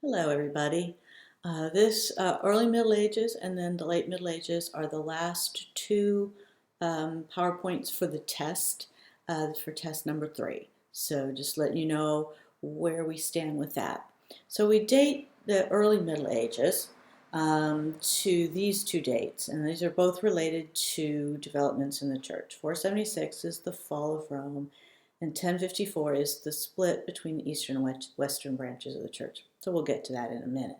Hello, everybody. This early Middle Ages and then the late Middle Ages are the last two PowerPoints for the test, for test number 3. So just letting you know where we stand with that. So we date the early Middle Ages to these two dates, and these are both related to developments in the church. 476 is the fall of Rome, and 1054 is the split between the eastern and western branches of the church. So we'll get to that in a minute.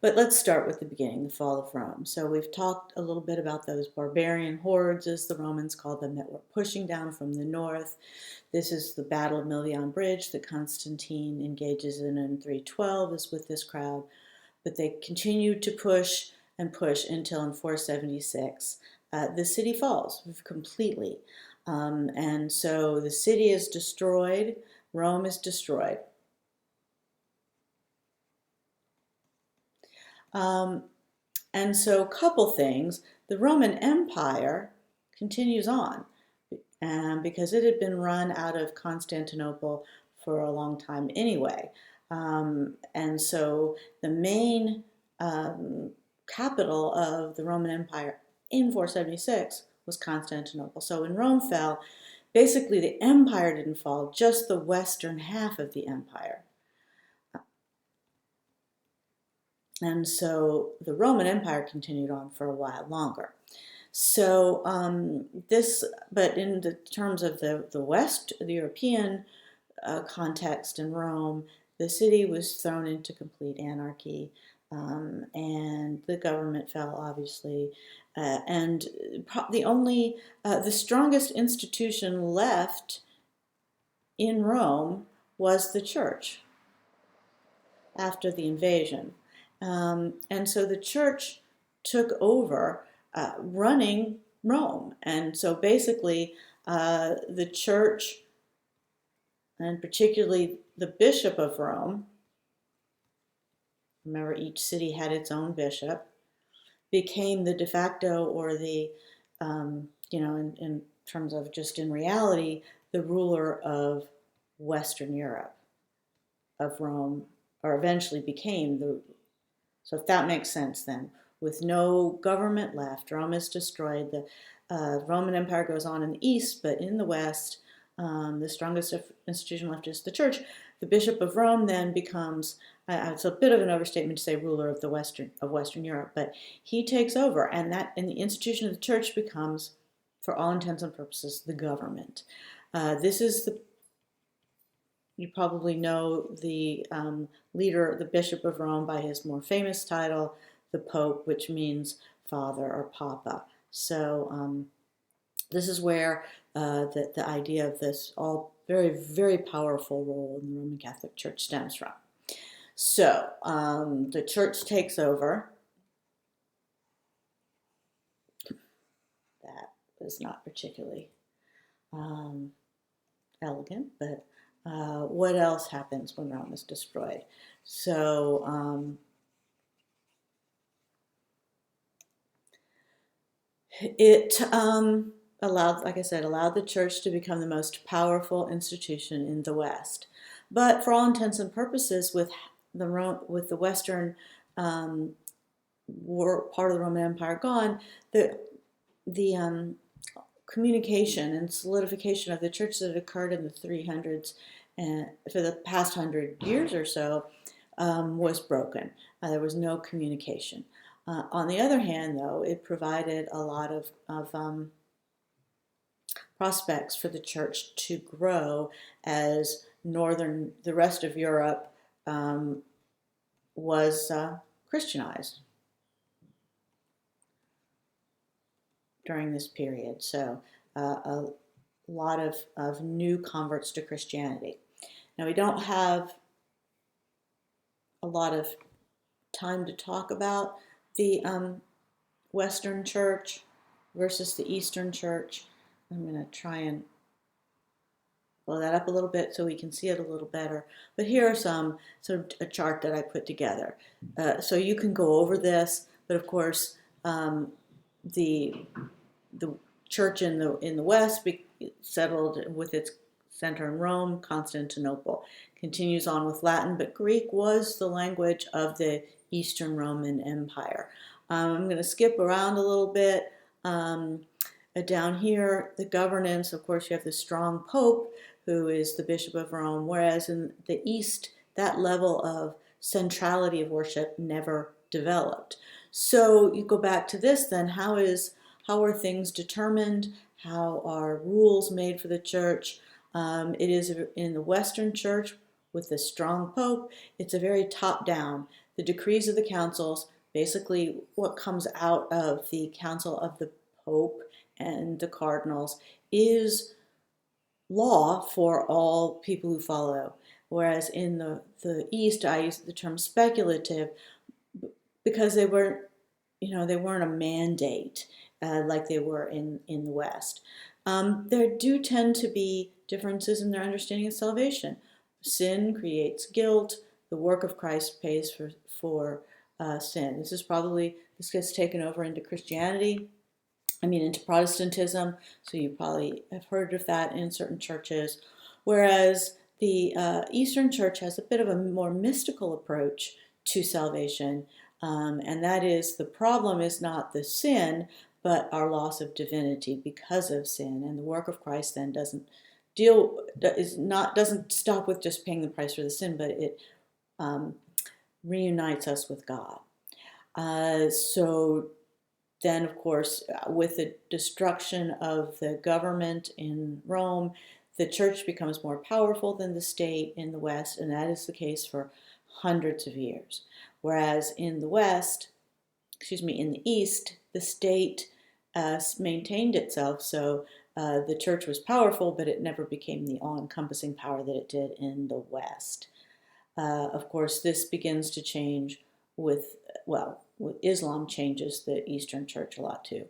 But let's start with the beginning, the fall of Rome. So we've talked a little bit about those barbarian hordes, as the Romans called them, that were pushing down from the north. This is the Battle of Milvian Bridge that Constantine engages in 312, is with this crowd. But they continued to push and push until in 476 the city falls completely. And so the city is destroyed, Rome is destroyed. And so a couple things. The Roman Empire continues on because it had been run out of Constantinople for a long time anyway. And so the main capital of the Roman Empire in 476 was Constantinople. So when Rome fell, basically the empire didn't fall, just the western half of the empire. And so the Roman Empire continued on for a while longer. So but in the terms of the West, the European context in Rome, the city was thrown into complete anarchy, and the government fell, obviously. And the strongest institution left in Rome was the church after the invasion. And so the church took over running Rome. And so basically, the church, and particularly the Bishop of Rome, remember each city had its own bishop, became the de facto, or the, in terms of just in reality, the ruler of Western Europe, of Rome, or eventually became the. So if that makes sense, then with no government left, Rome is destroyed. The Roman Empire goes on in the east, but in the west, the strongest institution left is the church. The Bishop of Rome then becomes, it's a bit of an overstatement to say ruler of Western Europe, but he takes over, and the institution of the church becomes, for all intents and purposes, the government. This is you probably know the leader, the Bishop of Rome, by his more famous title, the Pope, which means father or papa. So this is where the idea of this all very, very powerful role in the Roman Catholic Church stems from. So the church takes over. That was not particularly elegant, but what else happens when Rome is destroyed? So it allowed, like I said, allowed the church to become the most powerful institution in the West. But for all intents and purposes, with the Western part of the Roman Empire gone, the communication and solidification of the church that occurred in the 300s and for the past 100 years or so was broken. There was no communication. On the other hand, though, it provided a lot of prospects for the church to grow as the rest of Europe was Christianized during this period. So a lot of new converts to Christianity. Now, we don't have a lot of time to talk about the Western Church versus the Eastern Church. I'm going to try and blow that up a little bit so we can see it a little better. But here are a chart that I put together. So you can go over this, but of course the church in the West settled with its center in Rome, Constantinople. Continues on with Latin, but Greek was the language of the Eastern Roman Empire. I'm going to skip around a little bit. Down here, the governance, of course, you have the strong pope, who is the Bishop of Rome, whereas in the East, that level of centrality of worship never developed. So you go back to this then, how are things determined? How are rules made for the church? It is in the Western church with the strong pope, it's a very top-down. The decrees of the councils, basically what comes out of the council of the pope and the cardinals, is law for all people who follow. Whereas in the East, I use the term speculative because they weren't a mandate like they were in the West. There do tend to be differences in their understanding of salvation. Sin creates guilt. The work of Christ pays for sin. This gets taken over into Christianity. Into Protestantism. So you probably have heard of that in certain churches. Whereas the Eastern Church has a bit of a more mystical approach to salvation. And that is, the problem is not the sin, but our loss of divinity because of sin. And the work of Christ then doesn't stop with just paying the price for the sin, but it reunites us with God. So then, of course, with the destruction of the government in Rome, the church becomes more powerful than the state in the West, and that is the case for hundreds of years. Whereas in the East, the state maintained itself, so the church was powerful, but it never became the all-encompassing power that it did in the West. Of course, this begins to change with Islam changes the Eastern Church a lot too.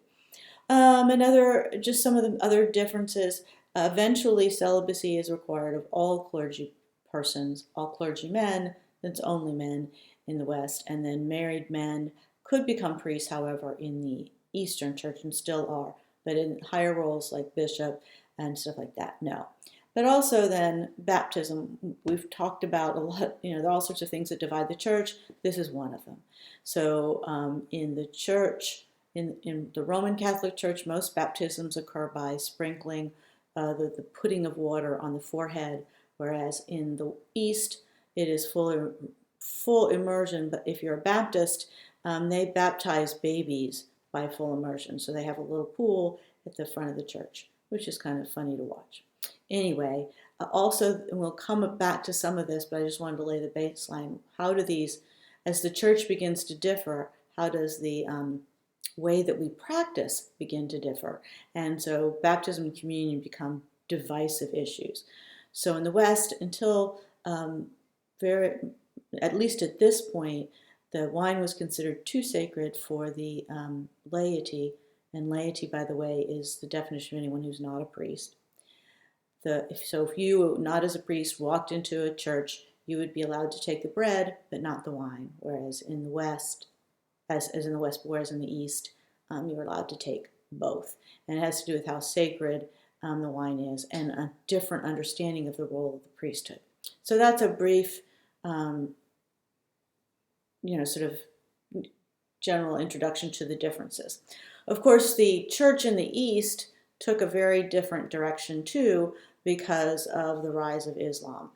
Some of the other differences. Eventually, celibacy is required of all clergy persons, all clergymen. That's only men in the West, and then married men could become priests, however, in the Eastern Church, and still are, but in higher roles like bishop and stuff like that, no. But also then baptism, we've talked about a lot, there are all sorts of things that divide the church. This is one of them. So in the church, in the Roman Catholic Church, most baptisms occur by sprinkling the putting of water on the forehead, whereas in the East, it is full immersion. But if you're a Baptist, they baptize babies by full immersion. So they have a little pool at the front of the church, which is kind of funny to watch. Anyway, also, and we'll come back to some of this, but I just wanted to lay the baseline. How do these, as the church begins to differ, how does the way that we practice begin to differ? And so baptism and communion become divisive issues. So in the West, until at least at this point, the wine was considered too sacred for the laity. And laity, by the way, is the definition of anyone who's not a priest. If you, not as a priest, walked into a church, you would be allowed to take the bread, but not the wine. Whereas in the West, whereas in the East, you were allowed to take both. And it has to do with how sacred the wine is and a different understanding of the role of the priesthood. So that's a brief, sort of general introduction to the differences. Of course, the church in the East took a very different direction too because of the rise of Islam.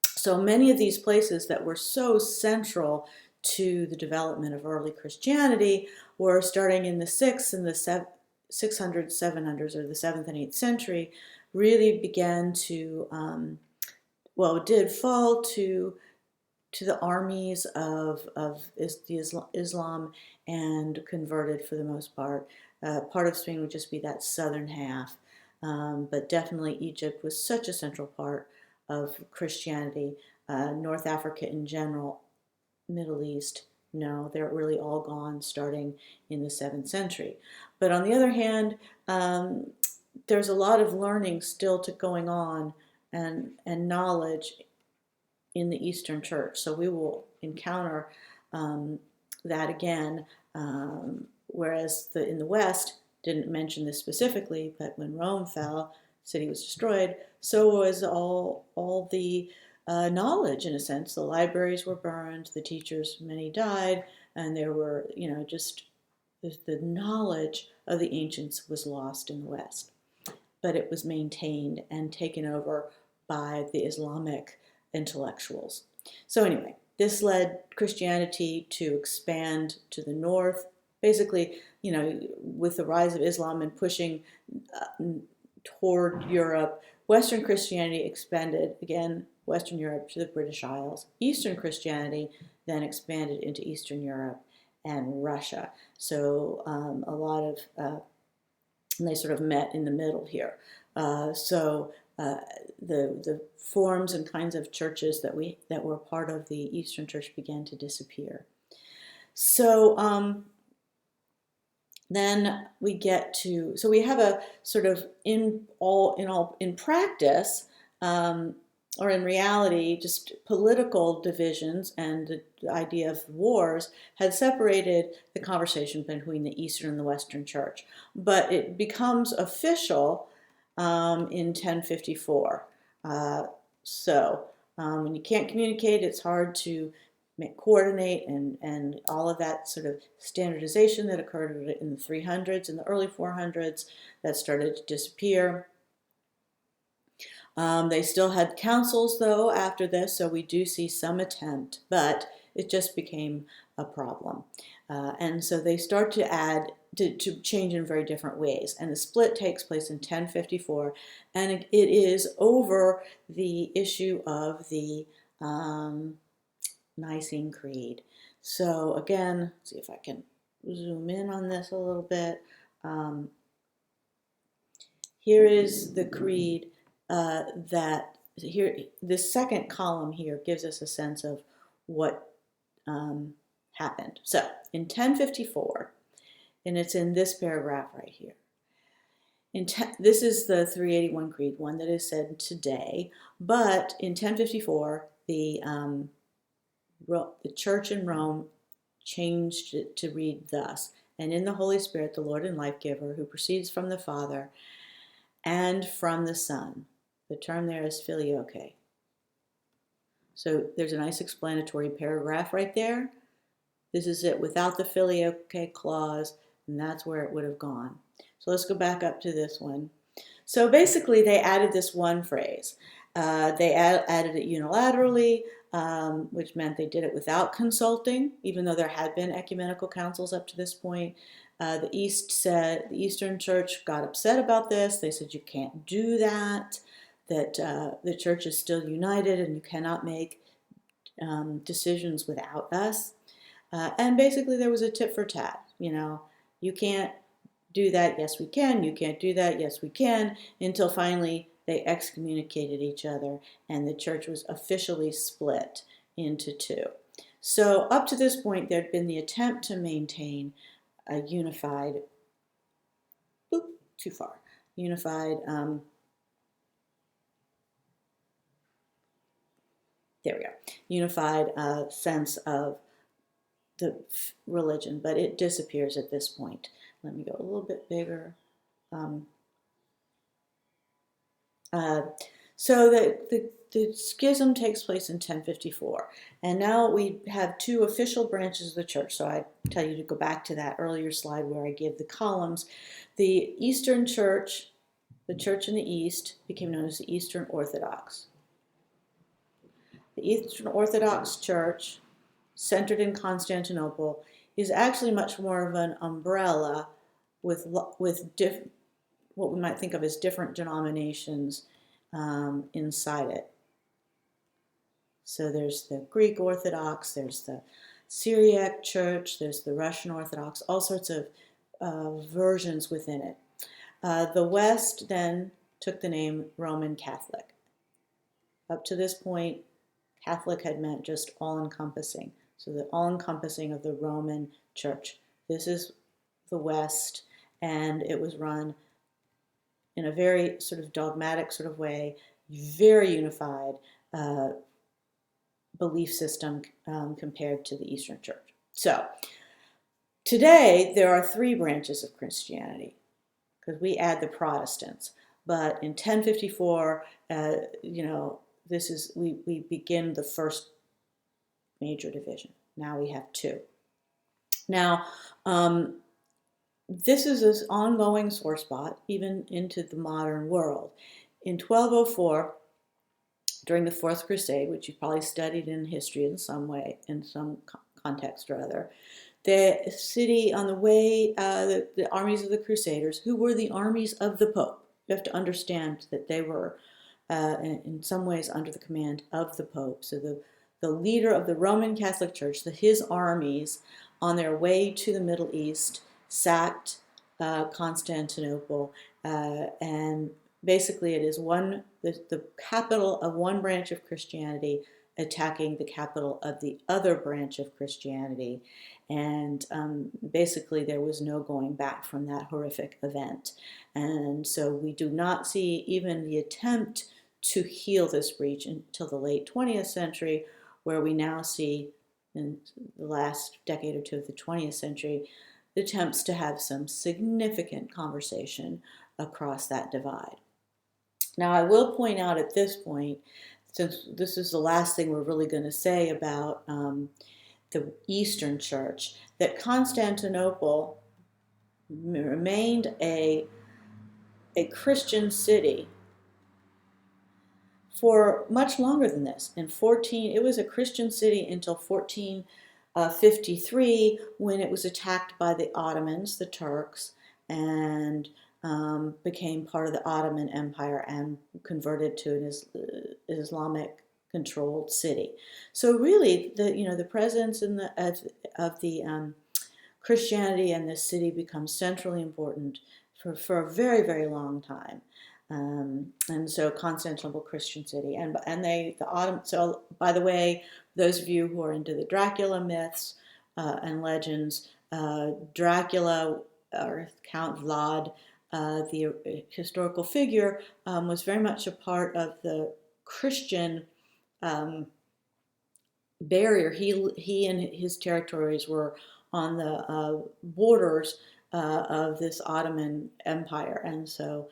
So many of these places that were so central to the development of early Christianity were starting in the 600s and the 700s, or the 7th and 8th century, really began to, it did fall to the armies of Islam and converted for the most part. Part of Spain would just be that southern half, but definitely Egypt was such a central part of Christianity. North Africa in general, Middle East, no, they're really all gone starting in the 7th century. But on the other hand, there's a lot of learning still going on and knowledge in the Eastern Church. So we will encounter that again, whereas in the West, didn't mention this specifically, but when Rome fell, city was destroyed, so was all the knowledge, in a sense. The libraries were burned, the teachers, many died, and there were, just the knowledge of the ancients was lost in the West. But it was maintained and taken over by the Islamic intellectuals. So anyway, this led Christianity to expand to the north. Basically, with the rise of Islam and pushing toward Europe, Western Christianity expanded, again, Western Europe to the British Isles. Eastern Christianity then expanded into Eastern Europe and Russia. So a lot of, and they sort of met in the middle here. So the forms and kinds of churches that were part of the Eastern Church began to disappear. So then we get to, so we have a sort of in practice, or in reality, just political divisions and the idea of wars had separated the conversation between the Eastern and the Western Church. But it becomes official in 1054. When you can't communicate, it's hard to coordinate, and all of that sort of standardization that occurred in the 300s and the early 400s, that started to disappear. They still had councils, though, after this, so we do see some attempt, but it just became a problem. And so they start to add, to change in very different ways. And the split takes place in 1054, and it is over the issue of the Nicene Creed. So again, let's see if I can zoom in on this a little bit. Here is the creed that here, this second column here gives us a sense of what happened. So in 1054, and it's in this paragraph right here. This is the 381 Creed, one that is said today, but in 1054, the church in Rome changed it to read thus: "And in the Holy Spirit, the Lord and life giver, who proceeds from the Father and from the Son." The term there is filioque. So there's a nice explanatory paragraph right there. This is it without the filioque clause, and that's where it would have gone. So let's go back up to this one. So basically, they added this one phrase. They added it unilaterally, which meant they did it without consulting, even though there had been ecumenical councils up to this point. The Eastern Church got upset about this. They said, you can't do that, that the church is still united and you cannot make decisions without us. And basically there was a tit for tat. You can't do that, yes we can. You can't do that, yes we can, until finally they excommunicated each other and the church was officially split into two. So up to this point, there'd been the attempt to maintain a unified, unified sense of the religion, but it disappears at this point. Let me go a little bit bigger. So the schism takes place in 1054, and now we have two official branches of the church. So I tell you to go back to that earlier slide where I give the columns. The Eastern Church, the church in the East, became known as the Eastern Orthodox. The Eastern Orthodox Church, centered in Constantinople, is actually much more of an umbrella with what we might think of as different denominations inside it. So there's the Greek Orthodox, there's the Syriac Church, there's the Russian Orthodox, all sorts of versions within it. The West then took the name Roman Catholic. Up to this point, Catholic had meant just all-encompassing. So the all-encompassing of the Roman Church. This is the West, and it was run in a very sort of dogmatic sort of way, very unified belief system compared to the Eastern Church. So today there are three branches of Christianity, because we add the Protestants. But in 1054, we begin the first major division. Now we have two. Now, this is this ongoing sore spot even into the modern world. In 1204, during the Fourth Crusade, which you've probably studied in history in some way, in some context or other, the city on the way, the armies of the Crusaders, who were the armies of the Pope. You have to understand that they were in some ways under the command of the Pope. So the leader of the Roman Catholic Church, his armies on their way to the Middle East sacked Constantinople, and basically it is the capital of one branch of Christianity attacking the capital of the other branch of Christianity. And basically there was no going back from that horrific event. And so we do not see even the attempt to heal this breach until the late 20th century, where we now see in the last decade or two of the 20th century attempts to have some significant conversation across that divide. Now, I will point out at this point, since this is the last thing we're really going to say about the Eastern Church, that Constantinople remained a Christian city for much longer than this. It was a Christian city until 1453, when it was attacked by the Ottomans, the Turks, and became part of the Ottoman Empire and converted to an Islamic-controlled city. So really, the presence of the Christianity in this city becomes centrally important for a very, very long time. And so Constantinople, Christian city, so by the way, those of you who are into the Dracula myths and legends, Dracula, or Count Vlad, the historical figure, was very much a part of the Christian barrier. He and his territories were on the borders of this Ottoman Empire, and so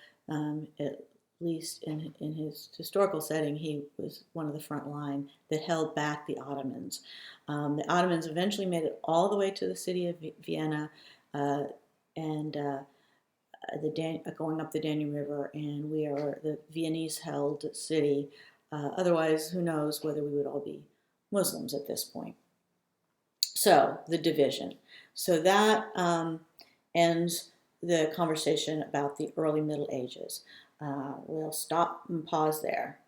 at least in his historical setting, he was one of the front line that held back the Ottomans. The Ottomans eventually made it all the way to the city of Vienna, and going up the Danube River, and we are the Viennese-held city. Otherwise, who knows whether we would all be Muslims at this point. So, the division. So that ends the conversation about the early Middle Ages. We'll stop and pause there.